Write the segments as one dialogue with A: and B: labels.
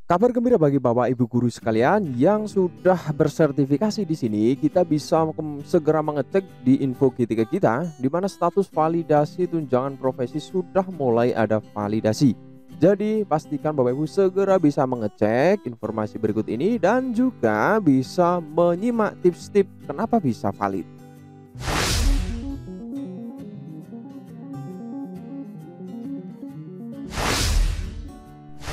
A: Kabar gembira bagi Bapak Ibu guru sekalian yang sudah bersertifikasi di sini, kita bisa segera mengecek di info GTK kita di mana status validasi tunjangan profesi sudah mulai ada validasi. Jadi pastikan Bapak Ibu segera bisa mengecek informasi berikut ini dan juga bisa menyimak tips-tips kenapa bisa valid.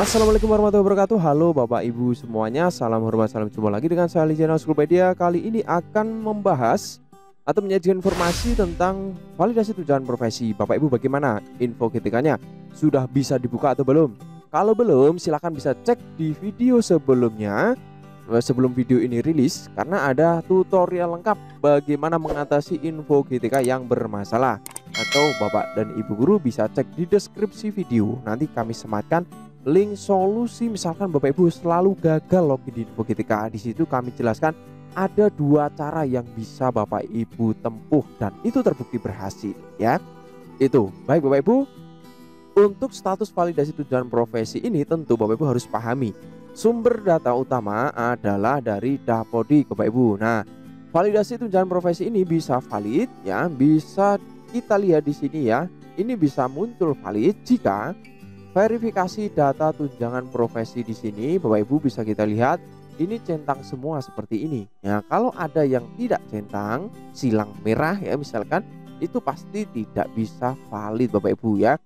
A: Assalamualaikum warahmatullahi wabarakatuh. Halo Bapak Ibu semuanya, salam hormat, salam jumpa lagi dengan saya di channel Schoolpedia. Kali ini akan membahas atau menyajikan informasi tentang validasi tunjangan profesi. Bapak Ibu bagaimana info GTK-nya? Sudah bisa dibuka atau belum? Kalau belum silahkan bisa cek di video sebelumnya, sebelum video ini rilis, karena ada tutorial lengkap bagaimana mengatasi info GTK yang bermasalah. Atau Bapak dan Ibu guru bisa cek di deskripsi video, nanti kami sematkan link solusi. Misalkan Bapak Ibu selalu gagal login di info GTK, di situ kami jelaskan ada dua cara yang bisa Bapak Ibu tempuh dan itu terbukti berhasil ya. Itu baik Bapak Ibu. Untuk status validasi tunjangan profesi ini tentu Bapak Ibu harus pahami sumber data utama adalah dari Dapodik Bapak Ibu. Nah, validasi tunjangan profesi ini bisa valid ya, bisa kita lihat di sini ya. Ini bisa muncul valid jika verifikasi data tunjangan profesi di sini Bapak Ibu bisa kita lihat ini centang semua seperti ini. Ya, kalau ada yang tidak centang, silang merah ya misalkan, itu pasti tidak bisa valid Bapak Ibu ya.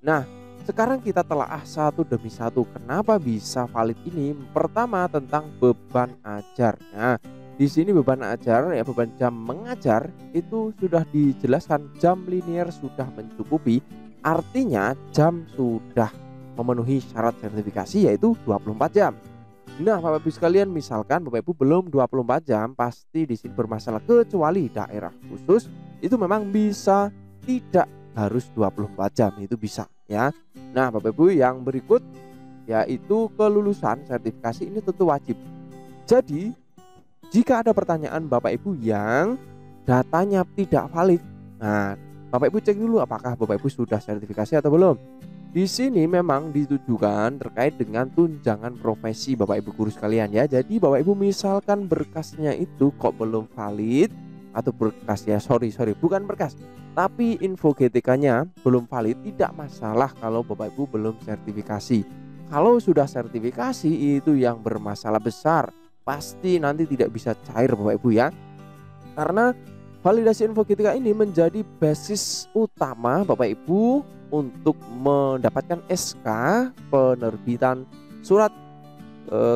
A: Nah, sekarang kita telaah satu demi satu kenapa bisa valid ini. Pertama tentang beban ajar. Nah, di sini beban ajar ya, beban jam mengajar itu sudah dijelaskan jam linear sudah mencukupi. Artinya jam sudah memenuhi syarat sertifikasi yaitu 24 jam. Nah, Bapak Ibu sekalian, misalkan Bapak Ibu belum 24 jam, pasti di sini bermasalah kecuali daerah khusus itu memang bisa tidak harus 24 jam, itu bisa ya. Nah, Bapak Ibu yang berikut yaitu kelulusan sertifikasi ini tentu wajib. Jadi, jika ada pertanyaan Bapak Ibu yang datanya tidak valid, nah Bapak Ibu cek dulu apakah Bapak Ibu sudah sertifikasi atau belum. Di sini memang ditujukan terkait dengan tunjangan profesi Bapak Ibu guru sekalian ya. Jadi Bapak Ibu misalkan berkasnya itu kok belum valid atau berkas ya, sorry bukan berkas, tapi info GTK-nya belum valid, tidak masalah kalau Bapak Ibu belum sertifikasi. Kalau sudah sertifikasi itu yang bermasalah besar, pasti nanti tidak bisa cair Bapak Ibu ya. Karena validasi info GTK ini menjadi basis utama Bapak Ibu untuk mendapatkan SK penerbitan surat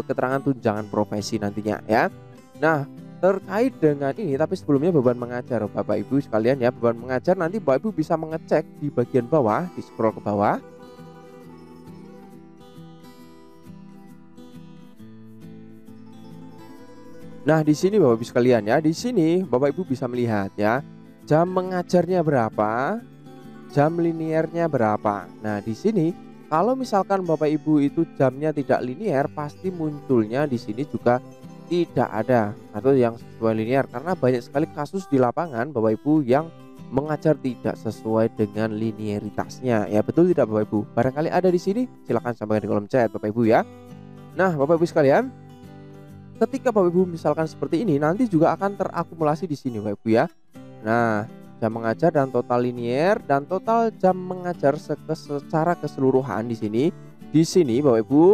A: keterangan tunjangan profesi nantinya ya. Nah, terkait dengan ini, tapi sebelumnya beban mengajar Bapak Ibu sekalian ya, beban mengajar nanti Bapak Ibu bisa mengecek di bagian bawah, di scroll ke bawah. Nah, di sini Bapak Ibu sekalian ya, di sini Bapak Ibu bisa melihat ya, jam mengajarnya berapa, jam linearnya berapa. Nah, di sini kalau misalkan Bapak Ibu itu jamnya tidak linear, pasti munculnya di sini juga tidak ada atau yang sesuai linear, karena banyak sekali kasus di lapangan Bapak Ibu yang mengajar tidak sesuai dengan linearitasnya. Ya, betul tidak Bapak Ibu? Barangkali ada di sini, silahkan sampaikan di kolom chat Bapak Ibu ya. Nah, Bapak Ibu sekalian, ketika Bapak Ibu misalkan seperti ini, nanti juga akan terakumulasi di sini Bapak Ibu ya. Nah, jam mengajar dan total linear dan total jam mengajar secara keseluruhan di sini. Di sini Bapak Ibu,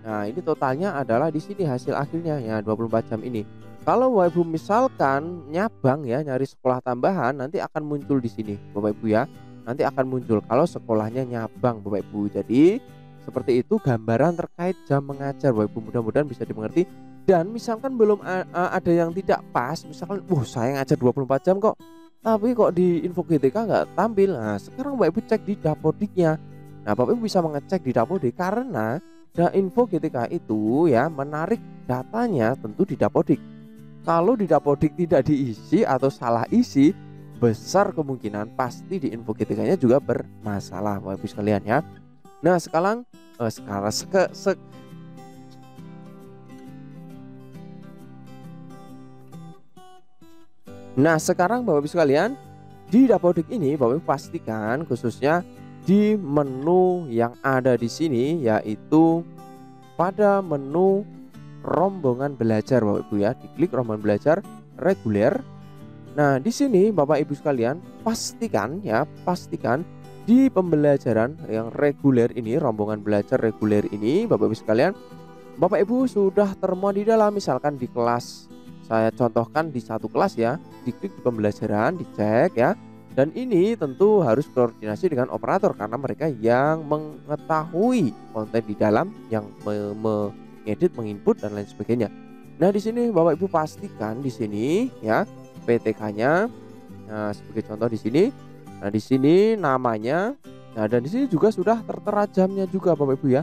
A: nah ini totalnya adalah di sini hasil akhirnya ya 24 jam ini. Kalau Bapak Ibu misalkan nyabang ya, nyari sekolah tambahan, nanti akan muncul di sini Bapak Ibu ya. Nanti akan muncul kalau sekolahnya nyabang Bapak Ibu. Jadi seperti itu gambaran terkait jam mengajar Bapak Ibu, mudah-mudahan bisa dimengerti. Dan misalkan belum ada yang tidak pas, misalkan saya ngajar 24 jam kok, tapi kok di info GTK nggak tampil. Nah, sekarang Bapak Ibu cek di Dapodiknya. Nah, Bapak Ibu bisa mengecek di Dapodik karena info GTK itu ya menarik datanya tentu di Dapodik. Kalau di Dapodik tidak diisi atau salah isi, besar kemungkinan pasti di info GTK-nya juga bermasalah Bapak Ibu sekalian ya. Nah, sekarang Bapak Ibu sekalian, di Dapodik ini Bapak Ibu pastikan khususnya di menu yang ada di sini yaitu pada menu rombongan belajar Bapak Ibu ya, diklik rombongan belajar reguler. Nah, di sini Bapak Ibu sekalian pastikan di pembelajaran yang reguler ini, rombongan belajar reguler ini Bapak Ibu sekalian, Bapak Ibu sudah termuat di dalam, misalkan di kelas, saya contohkan di satu kelas ya, diklik di pembelajaran, dicek ya. Dan ini tentu harus koordinasi dengan operator karena mereka yang mengetahui konten di dalam, yang mengedit, menginput dan lain sebagainya. Nah, di sini Bapak Ibu pastikan di sini ya PTK-nya. Nah, sebagai contoh di sini. Nah, di sini namanya. Nah, dan di sini juga sudah tertera jamnya juga Bapak Ibu ya.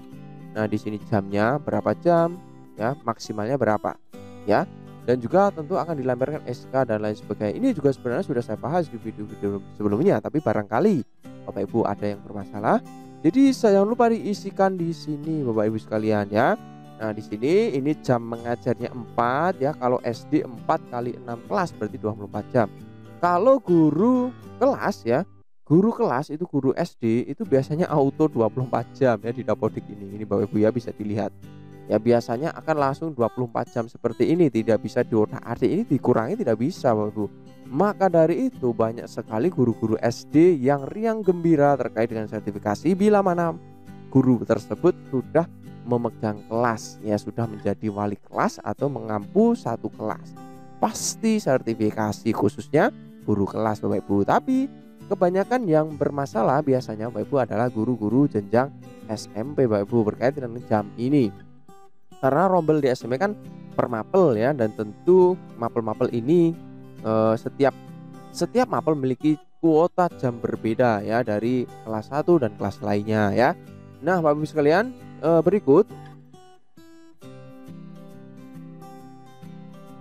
A: Nah, di sini jamnya berapa jam ya, maksimalnya berapa ya. Dan juga tentu akan dilampiaskan SK dan lain sebagainya. Ini juga sebenarnya sudah saya bahas di video-video sebelumnya, tapi barangkali Bapak Ibu ada yang bermasalah. Jadi jangan lupa diisikan di sini Bapak Ibu sekalian ya. Nah, di sini ini jam mengajarnya 4 ya. Kalau SD 4 kali 6 kelas berarti 24 jam. Kalau guru kelas ya, guru kelas itu guru SD itu biasanya auto 24 jam ya di Dapodik ini. Ini Bapak Ibu ya, bisa dilihat. Ya biasanya akan langsung 24 jam seperti ini, tidak bisa diotak-atik, ini dikurangi tidak bisa Bapak Ibu. Maka dari itu banyak sekali guru-guru SD yang riang gembira terkait dengan sertifikasi bila mana guru tersebut sudah memegang kelas ya, sudah menjadi wali kelas atau mengampu satu kelas, pasti sertifikasi khususnya guru kelas Bapak Ibu. Tapi kebanyakan yang bermasalah biasanya Bapak Ibu adalah guru-guru jenjang SMP Bapak Ibu berkaitan dengan jam ini. Karena rombel di SMP kan per mapel ya, dan tentu mapel-mapel ini setiap mapel memiliki kuota jam berbeda ya dari kelas 1 dan kelas lainnya ya. Nah, Bapak Ibu sekalian, berikut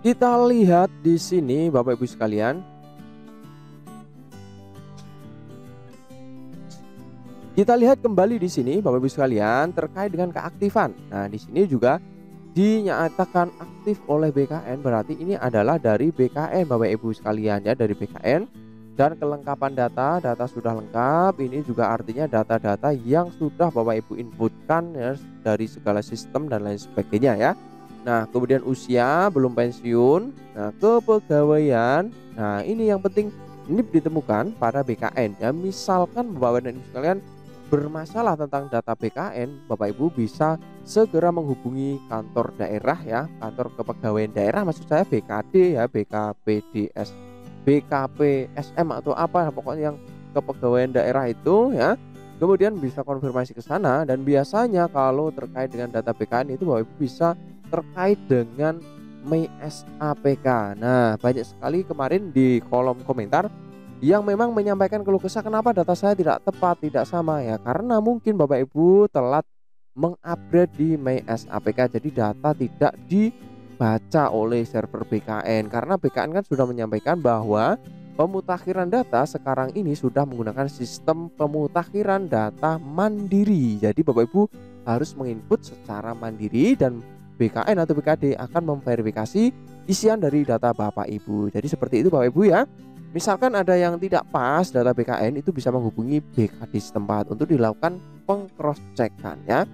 A: kita lihat di sini Bapak Ibu sekalian. Kita lihat kembali di sini Bapak Ibu sekalian terkait dengan keaktifan. Nah, di sini juga dinyatakan aktif oleh BKN, berarti ini adalah dari BKN Bapak Ibu sekalian ya, dari BKN. Dan kelengkapan data sudah lengkap. Ini juga artinya data-data yang sudah Bapak Ibu inputkan ya, dari segala sistem dan lain sebagainya ya. Nah, kemudian usia belum pensiun. Nah, kepegawaian. Nah, ini yang penting, ini ditemukan pada BKN ya. Misalkan Bapak dan Ibu sekalian bermasalah tentang data BKN, Bapak Ibu bisa segera menghubungi kantor daerah ya, kantor kepegawaian daerah, maksud saya BKD ya, BKPDS, BKPSM atau apa pokoknya yang kepegawaian daerah itu ya. Kemudian bisa konfirmasi ke sana, dan biasanya kalau terkait dengan data BKN itu Bapak Ibu bisa terkait dengan MySAPK. Nah, banyak sekali kemarin di kolom komentar yang memang menyampaikan keluh kesah kenapa data saya tidak tepat, tidak sama ya, karena mungkin Bapak Ibu telat mengupgrade di MySAPK, jadi data tidak dibaca oleh server BKN, karena BKN kan sudah menyampaikan bahwa pemutakhiran data sekarang ini sudah menggunakan sistem pemutakhiran data mandiri. Jadi Bapak Ibu harus menginput secara mandiri dan BKN atau BKD akan memverifikasi isian dari data Bapak Ibu. Jadi seperti itu Bapak Ibu ya. Misalkan ada yang tidak pas data BKN, itu bisa menghubungi BKD setempat untuk dilakukan pengcross-chekan ya.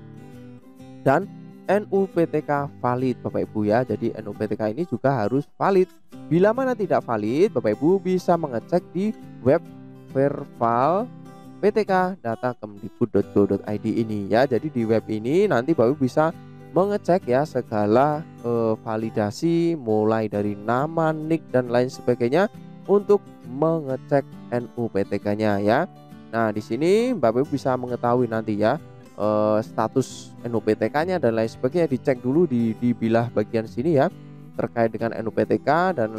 A: Dan NUPTK valid Bapak Ibu ya. Jadi NUPTK ini juga harus valid. Bila mana tidak valid, Bapak Ibu bisa mengecek di web verval ptk.data.kemdikbud.go.id ini ya. Jadi di web ini nanti Bapak Ibu bisa mengecek ya segala validasi mulai dari nama, nik dan lain sebagainya untuk mengecek NUPTK-nya ya. Nah, di sini Bapak Ibu bisa mengetahui nanti ya status NUPTK-nya dan lain sebagainya, dicek dulu di bilah bagian sini ya terkait dengan NUPTK dan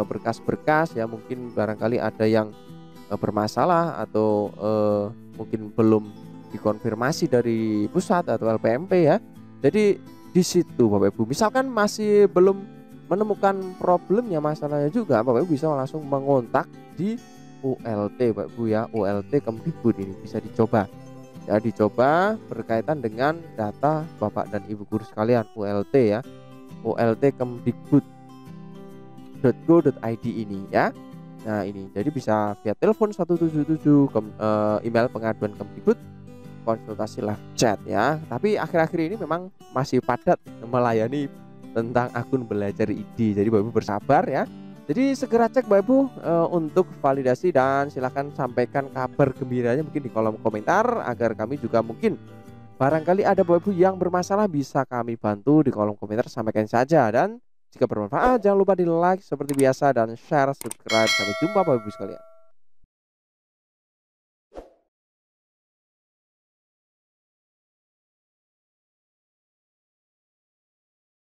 A: berkas-berkas ya, mungkin barangkali ada yang bermasalah atau mungkin belum dikonfirmasi dari pusat atau LPMP ya. Jadi di situ Bapak Ibu misalkan masih belum menemukan problemnya, masalahnya juga, Bapak Ibu bisa langsung mengontak di ULT Bapak Ibu ya, ULT Kemdikbud ini bisa dicoba ya, dicoba berkaitan dengan data Bapak dan Ibu guru sekalian, ULT ya, ULT Kemdikbud.go.id ini ya. Nah, ini jadi bisa via telepon 177, email pengaduan Kemdikbud konsultasi live chat ya. Tapi akhir-akhir ini memang masih padat melayani tentang akun belajar ID. Jadi Bapak Ibu bersabar ya. Jadi segera cek Bapak Ibu untuk validasi, dan silahkan sampaikan kabar gembiranya mungkin di kolom komentar agar kami juga mungkin barangkali ada Bapak Ibu yang bermasalah bisa kami bantu di kolom komentar, sampaikan saja. Dan jika bermanfaat jangan lupa di like seperti biasa dan share, subscribe. Sampai jumpa Bapak Ibu sekalian.